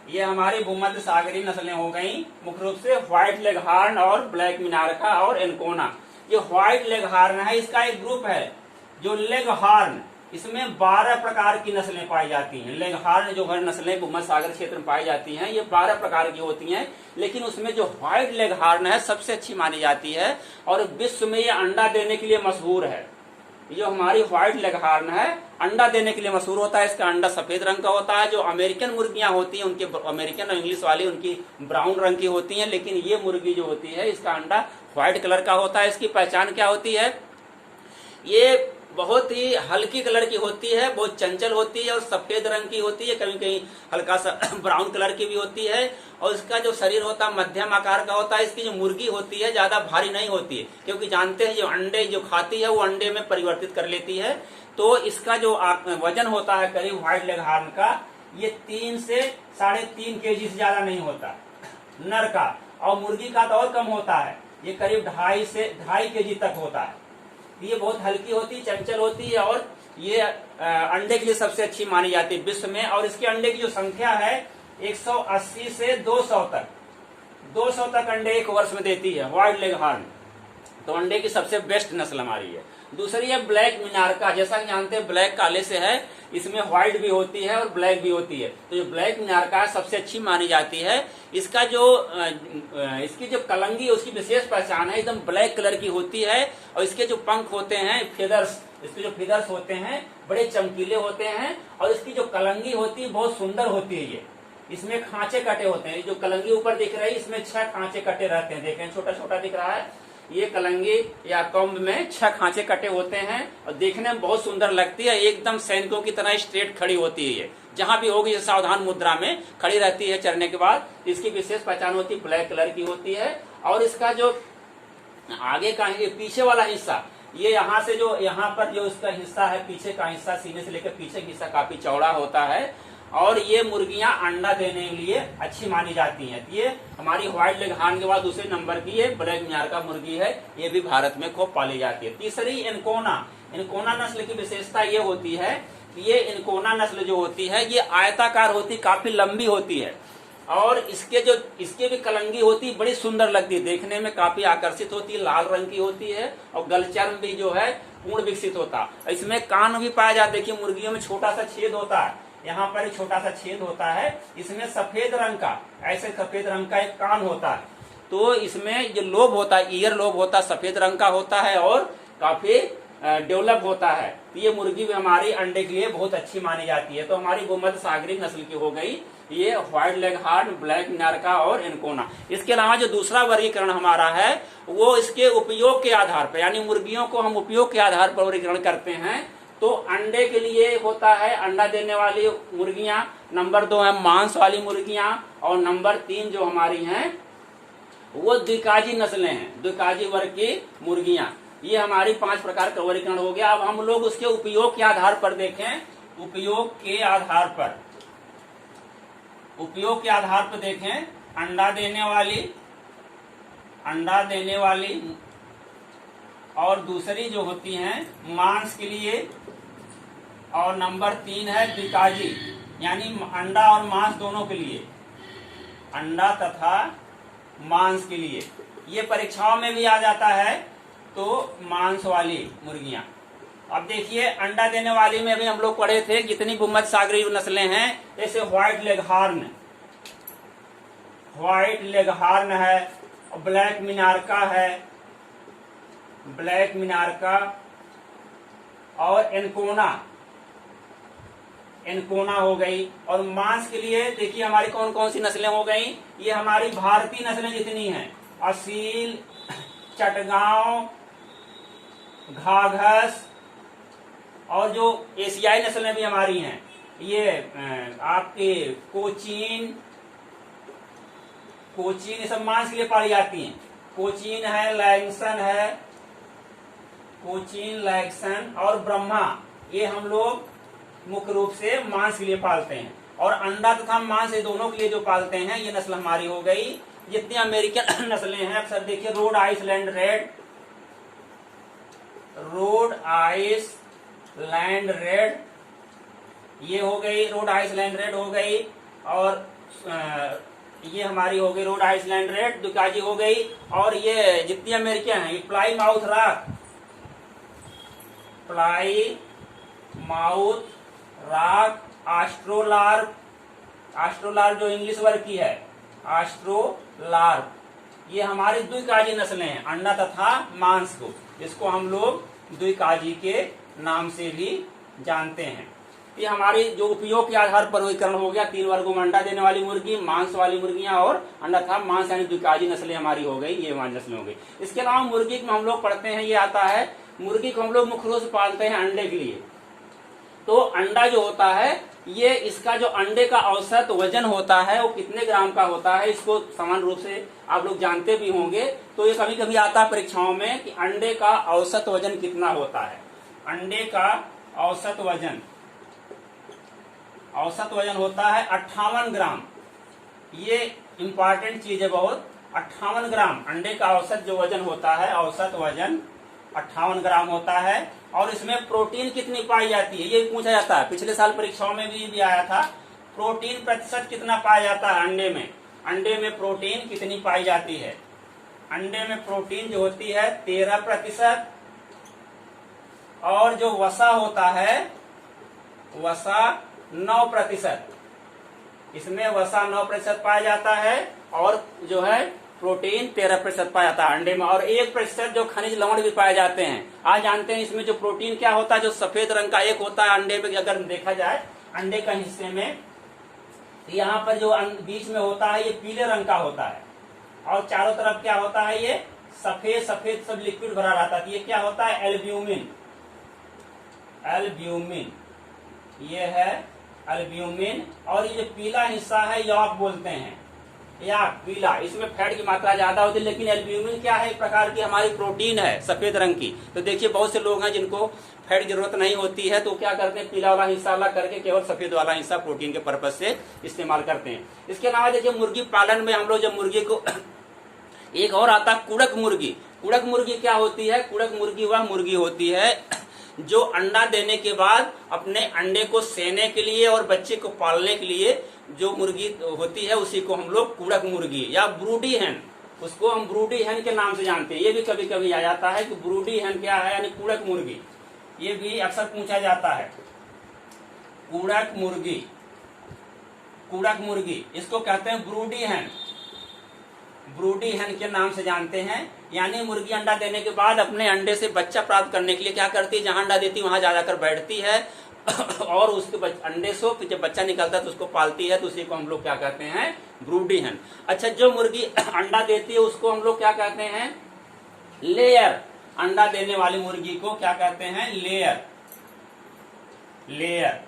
ये हमारी भूमध्य सागरीय नस्लें हो गई, मुख्य रूप से व्हाइट लेग हॉर्न और ब्लैक मिनार्का और एनकोना। ये व्हाइट लेग हॉर्न है, इसका एक ग्रुप है जो लेग हॉर्न, इसमें 12 प्रकार की नस्लें पाई जाती हैं। लेग हॉर्न जो हर नस्लें भूमध्य सागर क्षेत्र में पाई जाती हैं, ये 12 प्रकार की होती हैं। लेकिन उसमें जो व्हाइट लेग हॉर्न है सबसे अच्छी मानी जाती है और विश्व में ये अंडा देने के लिए मशहूर है। जो हमारी व्हाइट लेग हॉर्न है अंडा देने के लिए मशहूर होता है। इसका अंडा सफेद रंग का होता है। जो अमेरिकन मुर्गियां होती हैं उनके, अमेरिकन और इंग्लिश वाली, उनकी ब्राउन रंग की होती हैं, लेकिन ये मुर्गी जो होती है इसका अंडा व्हाइट कलर का होता है। इसकी पहचान क्या होती है, ये बहुत ही हल्की कलर की होती है, बहुत चंचल होती है और सफेद रंग की होती है, कहीं कहीं हल्का सा ब्राउन कलर की भी होती है। और इसका जो शरीर होता है मध्यम आकार का होता है। इसकी जो मुर्गी होती है ज्यादा भारी नहीं होती है, क्योंकि जानते हैं जो अंडे जो खाती है वो अंडे में परिवर्तित कर लेती है। तो इसका जो वजन होता है करीब व्हाइट लेग हॉर्न का, ये 3 से 3.5 kg से ज्यादा नहीं होता नर का, और मुर्गी का तो और कम होता है, ये करीब 2.5 से 2.5 kg तक होता है। ये बहुत हल्की होती है, चंचल होती है और ये अंडे के लिए सबसे अच्छी मानी जाती है विश्व में। और इसके अंडे की जो संख्या है 180 से 200 तक अंडे एक वर्ष में देती है व्हाइट लेग हॉर्न। तो अंडे की सबसे बेस्ट नस्ल हमारी है। दूसरी है ब्लैक मिनार्का। जैसा कि जानते हैं ब्लैक काले से है, इसमें व्हाइट भी होती है और ब्लैक भी होती है। तो जो ब्लैक मिनार्का सबसे अच्छी मानी जाती है। इसका जो इसकी जो कलंगी है उसकी विशेष पहचान है, एकदम ब्लैक कलर की होती है। और इसके जो पंख होते हैं फेदर्स, इसके जो फेदर्स होते हैं बड़े चमकीले होते हैं। और इसकी जो कलंगी होती है बहुत सुंदर होती है। इसमें खांचे कटे होते हैं। जो कलंगी ऊपर दिख रही है इसमें 6 खांचे कटे रहते हैं, देखें छोटा छोटा दिख रहा है। ये कलंगी या कॉम्ब में 6 खांचे कटे होते हैं और देखने में बहुत सुंदर लगती है, एकदम सैनिकों की तरह स्ट्रेट खड़ी होती है। जहां भी होगी सावधान मुद्रा में खड़ी रहती है चढ़ने के बाद। इसकी विशेष पहचान होती है, ब्लैक कलर की होती है। और इसका जो आगे का पीछे वाला हिस्सा, ये यहाँ से जो यहाँ पर जो इसका हिस्सा है, पीछे का हिस्सा सीने से लेकर पीछे का हिस्सा काफी चौड़ा होता है। और ये मुर्गियां अंडा देने के लिए अच्छी मानी जाती हैं। ये हमारी व्हाइट लेग हार्न के बाद दूसरे नंबर की ये ब्लैक मिनार का मुर्गी है, ये भी भारत में खूब पाली जाती है। तीसरी इनकोना। इनकोना नस्ल की विशेषता ये होती है कि ये इनकोना नस्ल जो होती है ये आयताकार होती, काफी लंबी होती है। और इसके भी कलंगी होती, बड़ी सुंदर लगती है, देखने में काफी आकर्षित होती है, लाल रंग की होती है। और गलचर्म भी जो है पूर्ण विकसित होता है। इसमें कान भी पाया जाता है। देखिए मुर्गियों में छोटा सा छेद होता है, यहाँ पर एक छोटा सा छेद होता है। इसमें सफेद रंग का, ऐसे सफेद रंग का एक कान होता है। तो इसमें जो लोब होता है, ईयर लोब होता है, सफेद रंग का होता है और काफी डेवलप होता है। तो ये मुर्गी भी हमारी अंडे के लिए बहुत अच्छी मानी जाती है। तो हमारी भूमध्य सागरीय नस्ल की हो गई ये white leg horn, black Minorca और इनकोना। इसके अलावा जो दूसरा वर्गीकरण हमारा है वो इसके उपयोग के आधार पर, यानी मुर्गियों को हम उपयोग के आधार पर वर्गीकरण करते हैं। तो अंडे के लिए होता है अंडा देने वाली मुर्गियां, नंबर 2 है मांस वाली मुर्गियां, और नंबर 3 जो हमारी हैं वो द्विकाजी नस्लें हैं, द्विकाजी वर्ग की मुर्गियां। ये हमारी 5 प्रकार का वर्गीकरण हो गया। अब हम लोग उसके उपयोग के आधार पर देखें। उपयोग के आधार पर देखें, अंडा देने वाली और दूसरी जो होती हैं मांस के लिए, और नंबर 3 है द्विकाजी, यानी अंडा और मांस दोनों के लिए, अंडा तथा मांस के लिए। ये परीक्षाओं में भी आ जाता है। तो मांस वाली मुर्गियां। अब देखिए अंडा देने वाली में भी हम लोग पढ़े थे जितनी भूमध्य सागरीय नस्लें हैं, जैसे व्हाइट लेग हार्न है, ब्लैक मिनार्का और इनकोना हो गई। और मांस के लिए देखिए हमारी कौन कौन सी नस्लें हो गई। ये हमारी भारतीय नस्लें जितनी हैं, असील, चटगांव, घाघस, और जो एशियाई नस्लें भी हमारी हैं, ये आपके कोचीन, ये सब मांस के लिए पाली जाती हैं। कोचीन है, लैक्सन और ब्रह्मा, ये हम लोग मुख्य रूप से मांस के लिए पालते हैं। और अंडा तथा मांस ये दोनों के लिए जो पालते हैं ये नस्ल हमारी हो गई। जितनी अमेरिकन नस्लें हैं अक्सर देखिए रोड आइसलैंड रेड, ये हो गई रोड आइसलैंड रेड हो गई। और ये हमारी हो गई रोड आइसलैंड रेड, दुकाजी हो गई। और ये जितनी अमेरिकन है, ये प्लाई माउथ राक, आस्ट्रोलार्प जो इंग्लिश वर्ग की है, आस्ट्रोलार्प, ये हमारी द्विकाजी नस्लें हैं, अंडा तथा मांस को, जिसको हम लोग द्विकाजी के नाम से भी जानते हैं। ये हमारी जो उपयोग के आधार पर वर्गीकरण हो गया। 3 वर्गों में अंडा देने वाली मुर्गी, मांस वाली मुर्गियां और अंडा था मांस, यानी द्विकाजी नस्लें हमारी हो गई, ये हमारी नस्लें हो गई। इसके अलावा मुर्गी में हम लोग पढ़ते हैं, ये आता है मुर्गी को हम लोग मुख्य रूप से पालते हैं अंडे के लिए। तो अंडा जो होता है, ये इसका जो अंडे का औसत वजन होता है वो कितने ग्राम का होता है, इसको समान रूप से आप लोग जानते भी होंगे। तो ये कभी कभी आता है परीक्षाओं में कि अंडे का औसत वजन कितना होता है। अंडे का औसत वजन होता है 58 ग्राम। ये इंपॉर्टेंट चीज है बहुत। 58 ग्राम अंडे का औसत जो वजन होता है, औसत वजन 58 ग्राम होता है। और इसमें प्रोटीन कितनी पाई जाती है ये पूछा जाता है, पिछले साल परीक्षाओं में भी आया था। प्रोटीन प्रतिशत कितना पाया जाता है अंडे में, अंडे में प्रोटीन कितनी पाई जाती है। अंडे में प्रोटीन जो होती है 13%। और जो वसा होता है, वसा 9%। इसमें वसा 9% पाया जाता है। और जो है प्रोटीन 13% पाया जाता है अंडे में। और 1% जो खनिज लवण भी पाए जाते हैं। आज जानते हैं इसमें जो प्रोटीन क्या होता है, जो सफेद रंग का एक होता है अंडे में, अगर देखा जाए अंडे का हिस्से में तो यहाँ पर जो बीच में होता है ये पीले रंग का होता है, और चारों तरफ क्या होता है, ये सफेद सफेद सब लिक्विड भरा रहता है। ये क्या होता है, एल्ब्यूमिन। एल्ब्यूमिन, ये है एल्ब्यूमिन। और ये जो पीला हिस्सा है यॉक बोलते हैं, या पीला, इसमें फैट की मात्रा ज्यादा होती है। लेकिन एल्ब्यूमिन क्या है, एक प्रकार की हमारी प्रोटीन है सफेद रंग की। तो देखिए बहुत से लोग हैं जिनको फैट की जरूरत नहीं होती है, तो क्या करते हैं, पीला वाला हिस्सा अलग करके केवल सफेद वाला हिस्सा प्रोटीन के पर्पज से इस्तेमाल करते हैं। इसके अलावा देखिए मुर्गी पालन में हम लोग जब मुर्गी को एक और आता है कुड़क मुर्गी। कुड़क मुर्गी क्या होती है, कुड़क मुर्गी वह मुर्गी होती है जो अंडा देने के बाद अपने अंडे को सेने के लिए और बच्चे को पालने के लिए जो मुर्गी होती है उसी को हम लोग कुड़क मुर्गी या ब्रूडी हैन, उसको हम ब्रूडी हैन के नाम से जानते हैं। ये भी कभी कभी आ जाता है कि ब्रूडी हैन क्या है, यानी कुड़क मुर्गी। ये भी अक्सर पूछा जाता है, कुड़क मुर्गी। कुड़क मुर्गी इसको कहते हैं ब्रूडी हैन, ब्रूडी हैन के नाम से जानते हैं। यानी मुर्गी अंडा देने के बाद अपने अंडे से बच्चा प्राप्त करने के लिए क्या करती है, जहां अंडा देती है वहां जाकर बैठती है और उसके अंडे से जब बच्चा निकलता है तो उसको पालती है। तो उसी को हम लोग क्या कहते हैं, ब्रूडी हैन। अच्छा, जो मुर्गी अंडा देती है उसको हम लोग क्या कहते हैं, लेयर। अंडा देने वाली मुर्गी को क्या कहते हैं, लेयर। लेयर,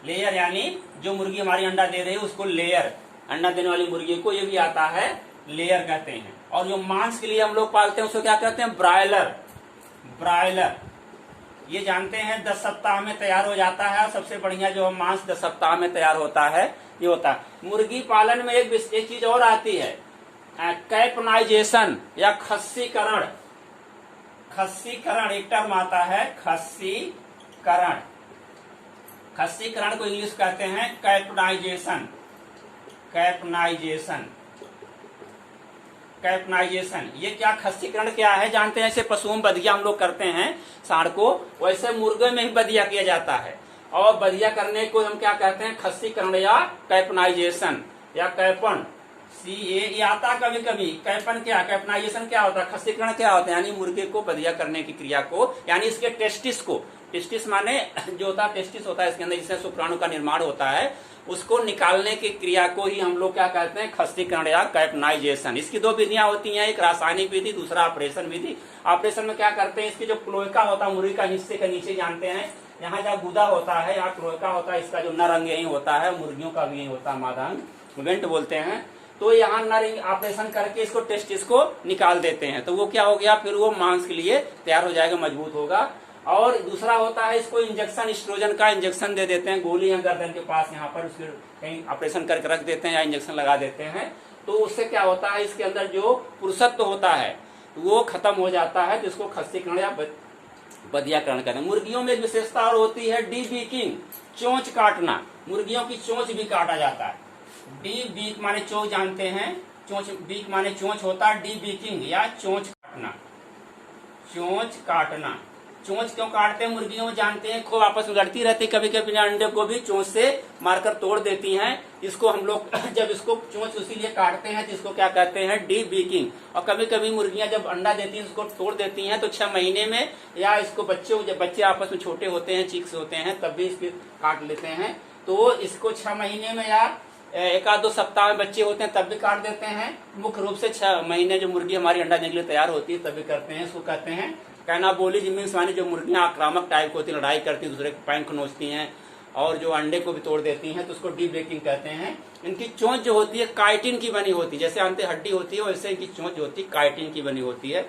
लेयर यानी जो मुर्गी हमारी अंडा दे रही है उसको लेयर, अंडा देने वाली मुर्गी को ये भी आता है लेयर कहते हैं। और जो मांस के लिए हम लोग पालते हैं उसको क्या कहते हैं, ब्रायलर। ब्रायलर ये जानते हैं 10 सप्ताह में तैयार हो जाता है। और सबसे बढ़िया जो मांस 10 सप्ताह में तैयार होता है ये होता है। मुर्गी पालन में एक चीज और आती है, कैपनाइजेशन या खस्सीकरण। खस्सीकरण एक टर्म आता है, खस्सीकरण। खस्सीकरण को इंग्लिश कहते हैं कैपनाइजेशन। कैपनाइजेशन, कैपनाइजेशन ये क्या, खस्सीकरण क्या है जानते हैं। ऐसे पशुओं में बधिया हम लोग करते हैं सांड को, वैसे मुर्गे में ही बधिया किया जाता है। और बधिया करने को हम क्या कहते हैं, खस्सीकरण या कैपनाइजेशन या कैपन। ये आता कभी कभी। कैपन क्या, कैपनाइजेशन क्या होता है, खस्सीकरण क्या होता है, यानी मुर्गे को बधिया करने की क्रिया को, यानी इसके टेस्टिस को, टेस्टिस माने जो होता है, टेस्टिस होता है इसके अंदर जिससे शुक्राणु का निर्माण होता है, उसको निकालने की क्रिया को ही हम लोग क्या कहते हैं, खस्सीकरण या कैपनाइजेशन। इसकी दो विधियां होती हैं, एक रासायनिक विधि, दूसरा ऑपरेशन विधि। ऑपरेशन में क्या करते हैं, इसकी जो क्लोएका होता है मुर्गी का हिस्से के नीचे जानते हैं, यहाँ जहाँ गुदा होता है यहाँ क्लोएका होता है, इसका जो नर अंग यही होता है, मुर्गियों का भी यही होता है, मादा अंग वेंट बोलते हैं। तो यहाँ नर ऑपरेशन करके इसको टेस्टिस को निकाल देते हैं, तो वो क्या हो गया, फिर वो मांस के लिए तैयार हो जाएगा, मजबूत होगा। और दूसरा होता है इसको इंजेक्शन, एस्ट्रोजन का इंजेक्शन दे देते हैं, गोली है गर्दन के पास, यहाँ पर उसके कहीं ऑपरेशन करके रख देते हैं या इंजेक्शन लगा देते हैं। तो उससे क्या होता है, इसके अंदर जो पुरुषत्व होता है वो खत्म हो जाता है, जिसको खस्सीकरण या बधियाकरण कहते हैं। मुर्गियों में एक विशेषता और होती है, डी बीकिंग, चोंच काटना। मुर्गियों की चोंच भी काटा जाता है। डी बीक माने चोंच जानते हैं, चोंच, बीक माने चोंच होता है, डी बीकिंग या चोंच काटना। चोंच काटना, चोंच क्यों काटते हैं मुर्गियों में जानते हैं, खूब आपस में लड़ती रहती, कभी कभी अंडे को भी चोंच से मारकर तोड़ देती हैं। इसको हम लोग जब इसको चोंच इसीलिए काटते हैं जिसको क्या कहते हैं, डी बीकिंग। और कभी कभी मुर्गियां जब अंडा देती हैं उसको तोड़ देती हैं, तो 6 महीने में या इसको जब बच्चे आपस में छोटे होते हैं, चीक्स होते हैं, तब भी इसको काट लेते हैं। तो इसको 6 महीने में या 1-2 सप्ताह में बच्चे होते हैं तब भी काट देते हैं। मुख्य रूप से 6 महीने जो मुर्गी हमारी अंडा देने के लिए तैयार होती है तभी करते हैं। इसको कहते हैं कैनाबोलिज्म, मीन्स मानी जो मुर्गियां आक्रामक टाइप होती है, लड़ाई करती हैं, दूसरे के पैंख नोचती हैं और जो अंडे को भी तोड़ देती हैं, तो उसको डी बेकिंग कहते हैं। इनकी चोंच जो होती है काइटिन की बनी होती है, जैसे अंते हड्डी होती है वैसे इनकी चोंच जो होती है काइटिन की बनी होती है,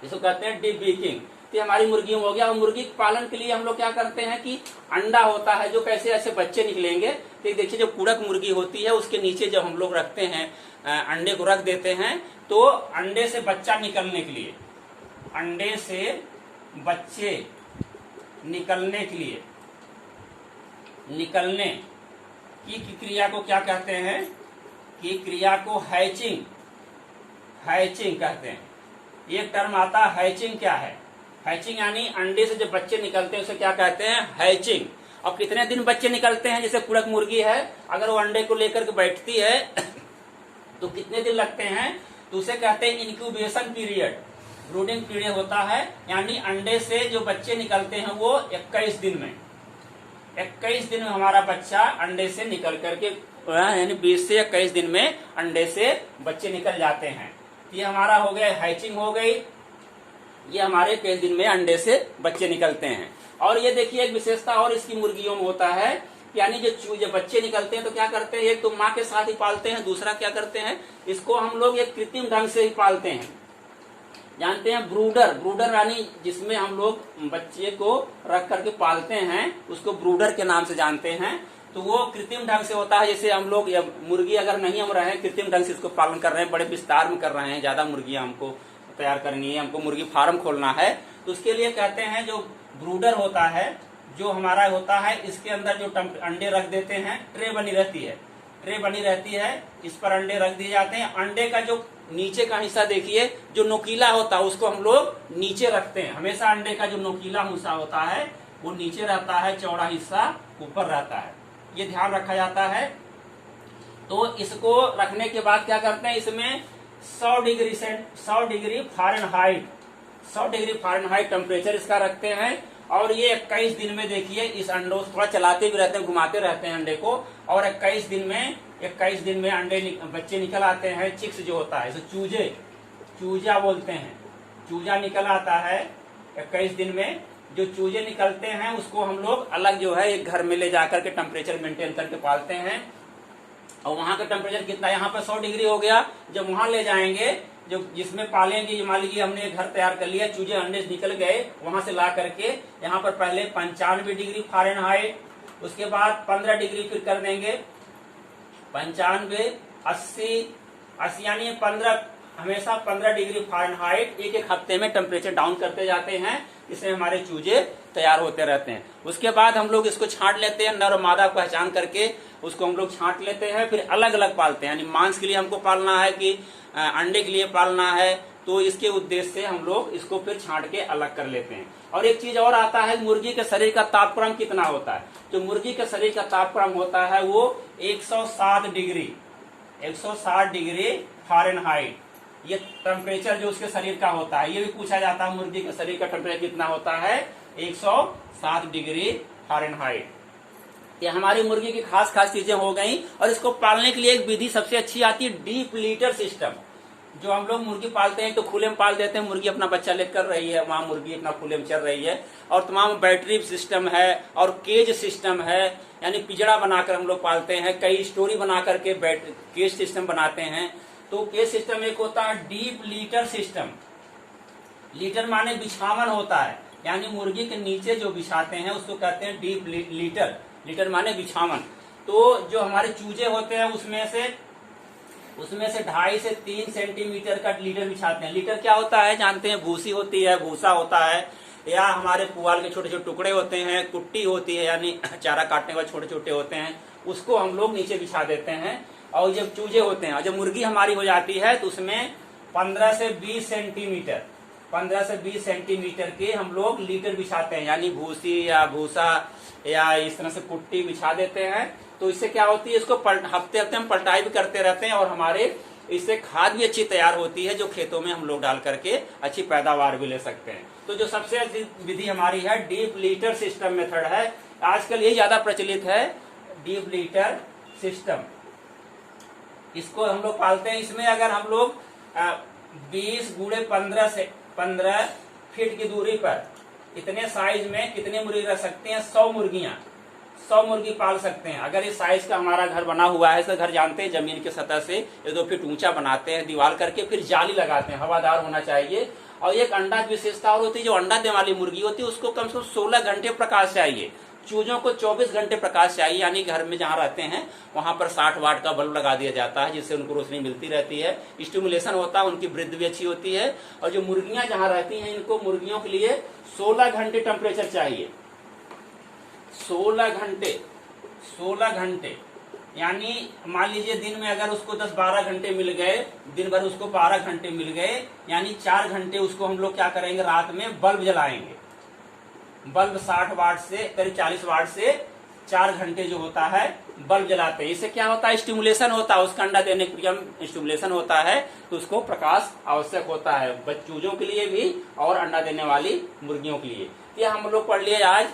जिसको कहते हैं डी बेकिंग। तो हमारी मुर्गियों हो गया। और मुर्गी पालन के लिए हम लोग क्या करते हैं कि अंडा होता है जो कैसे ऐसे बच्चे निकलेंगे, तो देखिए जो कुड़क मुर्गी होती है उसके नीचे जब हम लोग रखते हैं, अंडे को रख देते हैं, तो अंडे से बच्चा निकलने के लिए, अंडे से बच्चे निकलने के लिए, निकलने की क्रिया को क्या कहते हैं, कि क्रिया को हैचिंग, हैचिंग कहते हैं। एक टर्म आता है हैचिंग। क्या है हैचिंग, यानी अंडे से जब बच्चे निकलते हैं उसे क्या कहते हैं, हैचिंग। और कितने दिन बच्चे निकलते हैं, जैसे कुड़क मुर्गी है, अगर वो अंडे को लेकर के बैठती है तो कितने दिन लगते हैं, तो उसे कहते हैं इंक्यूबेशन पीरियड। ब्रूडिंग पीरियड होता है, यानी अंडे से जो बच्चे निकलते हैं वो 21 दिन में, 21 दिन में हमारा बच्चा अंडे से निकल करके यानी 20 से 21 दिन में अंडे से बच्चे निकल जाते हैं। ये हमारा हो गया हैचिंग हो गई, ये हमारे 21 दिन में अंडे से बच्चे निकलते हैं। और ये देखिए एक विशेषता और इसकी मुर्गियों में होता है, यानी जो बच्चे निकलते हैं तो क्या करते हैं, एक तो माँ के साथ ही पालते हैं, दूसरा क्या करते हैं, इसको हम लोग एक कृत्रिम ढंग से ही पालते हैं। जानते हैं ब्रूडर यानी जिसमें हम लोग बच्चे को रख करके पालते हैं, उसको ब्रूडर के नाम से जानते हैं। तो वो कृत्रिम ढंग से होता है, जैसे हम लोग मुर्गी अगर नहीं हम रहे कृत्रिम ढंग से इसको पालन कर रहे हैं, बड़े विस्तार में कर रहे हैं, ज्यादा मुर्गियां हमको तैयार करनी है, हमको मुर्गी फार्म खोलना है, तो उसके लिए कहते हैं जो ब्रूडर होता है, जो हमारा होता है, इसके अंदर जो अंडे रख देते हैं, ट्रे बनी रहती है, इस पर अंडे रख दिए जाते हैं। अंडे का जो नीचे का हिस्सा देखिए जो नोकीला होता है उसको हम लोग नीचे रखते हैं। हमेशा अंडे का जो नोकीला हिस्सा होता है वो नीचे रहता है, चौड़ा हिस्सा ऊपर रहता है, ये ध्यान रखा जाता है। तो इसको रखने के बाद क्या करते हैं, इसमें 100 डिग्री फ़ारेनहाइट टेम्परेचर इसका रखते हैं। और ये 21 दिन में देखिए इस अंडों से थोड़ा चलाते भी रहते हैं, घुमाते रहते हैं अंडे को, और 21 दिन में अंडे बच्चे निकल आते हैं। चिक्स जो होता है, इसे चूजा बोलते हैं, चूजा निकल आता है 21 दिन में। जो चूजे निकलते हैं उसको हम लोग अलग जो है एक घर में ले जाकर के टेम्परेचर मेंटेन करके पालते हैं। और वहां का टेम्परेचर कितना, यहाँ पर 100 डिग्री हो गया, जब वहां ले जाएंगे जो जिसमें पालेंगे, मान लीजिए हमने एक घर तैयार कर लिया, चूजे अंडे निकल गए, वहां से ला करके यहाँ पर पहले 95 डिग्री फ़ारेनहाइट, उसके बाद 15 डिग्री फिर कर देंगे 95, 80 यानी 15, हमेशा 15 डिग्री फ़ारेनहाइट एक हफ्ते में टेम्परेचर डाउन करते जाते हैं। इससे हमारे चूजे तैयार होते रहते हैं। उसके बाद हम लोग इसको छांट लेते हैं, नर और मादा पहचान करके उसको हम लोग छांट लेते हैं, फिर अलग अलग पालते हैं। यानी मांस के लिए हमको पालना है कि अंडे के लिए पालना है, तो इसके उद्देश्य से हम लोग इसको फिर छांट के अलग कर लेते हैं। और एक चीज और आता है, मुर्गी के शरीर का तापक्रम कितना होता है। जो मुर्गी के शरीर का तापक्रम होता है वो 160 डिग्री फ़ारेनहाइट, ये टेम्परेचर जो उसके शरीर का होता है। ये भी पूछा जाता है मुर्गी के शरीर का टेम्परेचर कितना होता है, 160 डिग्री फ़ारेनहाइट। ये हमारी मुर्गी की खास चीजें हो गई। और इसको पालने के लिए एक विधि सबसे अच्छी आती है, डीप लीटर सिस्टम। जो हम लोग मुर्गी पालते हैं तो खुले में पाल देते हैं, मुर्गी अपना बच्चा लेकर रही है, वहां मुर्गी अपना खुले में चल रही है। और तमाम बैटरी सिस्टम है और केज सिस्टम है, यानी पिंजड़ा बनाकर हम लोग पालते हैं, कई स्टोरी बना करके केज सिस्टम बनाते हैं। तो केज सिस्टम एक होता है डीप लीटर सिस्टम। लीटर माने बिछावन होता है, यानी मुर्गी के नीचे जो बिछाते हैं उसको कहते हैं डीप लीटर। लीटर माने बिछावन। तो जो हमारे चूजे होते हैं उसमें से 2.5 से 3 सेंटीमीटर का लीटर बिछाते हैं। लीटर क्या होता है जानते हैं, भूसी होती है, भूसा होता है, या हमारे पुआल के छोटे छोटे टुकड़े होते हैं, कुट्टी होती है, यानी चारा काटने वाले छोटे छोटे होते हैं, उसको हम लोग नीचे बिछा देते हैं। और जब चूजे होते हैं और जब मुर्गी हमारी हो जाती है तो उसमें 15 से 20 सेंटीमीटर के हम लोग लीटर बिछाते हैं, यानी भूसी या भूसा या इस तरह से कुट्टी बिछा देते हैं। तो इससे क्या होती है, इसको हफ्ते हम पलटाई भी करते रहते हैं, और हमारे इससे खाद भी अच्छी तैयार होती है, जो खेतों में हम लोग डाल करके अच्छी पैदावार भी ले सकते हैं। तो जो सबसे अच्छी विधि हमारी है डीप लीटर सिस्टम मेथड है, आजकल ये ज्यादा प्रचलित है, डीप लीटर सिस्टम। इसको हम लोग पालते हैं। इसमें अगर हम लोग 20 × 15 फीट की दूरी पर इतने साइज में कितने मुर्गी रख सकते हैं, 100 मुर्गी पाल सकते हैं। अगर इस साइज का हमारा घर बना हुआ है, इसका घर जानते हैं जमीन के सतह से 1-2 फीट ऊंचा बनाते हैं, दीवार करके फिर जाली लगाते हैं, हवादार होना चाहिए। और एक अंडा की विशेषता और होती है, जो अंडा देने वाली मुर्गी होती है उसको कम से कम 16 घंटे प्रकाश चाहिए। चूजों को 24 घंटे प्रकाश चाहिए, यानी घर में जहाँ रहते हैं वहां पर 60 वाट का बल्ब लगा दिया जाता है, जिससे उनको रोशनी मिलती रहती है, स्टिमुलेशन होता है, उनकी वृद्धि भी अच्छी होती है। और जो मुर्गियां जहाँ रहती हैं, इनको मुर्गियों के लिए 16 घंटे टेम्परेचर चाहिए, 16 घंटे। यानी मान लीजिए दिन में अगर उसको 10-12 घंटे मिल गए, दिन भर उसको 12 घंटे मिल गए, यानी 4 घंटे उसको हम लोग क्या करेंगे, रात में बल्ब जलाएंगे। बल्ब 60 वाट से करीब 40 वाट से 4 घंटे जो होता है बल्ब जलाते हैं। इससे क्या होता है, स्टिमुलेशन होता है, उसका अंडा देने के लिए स्टिमुलेशन होता है, तो उसको प्रकाश आवश्यक होता है, चूजों के लिए भी और अंडा देने वाली मुर्गियों के लिए। ये हम लोग पढ़ लिए आज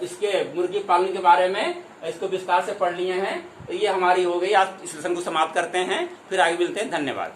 इसके मुर्गी पालन के बारे में, इसको विस्तार से पढ़ लिए हैं। तो ये हमारी हो गई। आज इस लेसन को समाप्त करते हैं, फिर आगे मिलते हैं। धन्यवाद।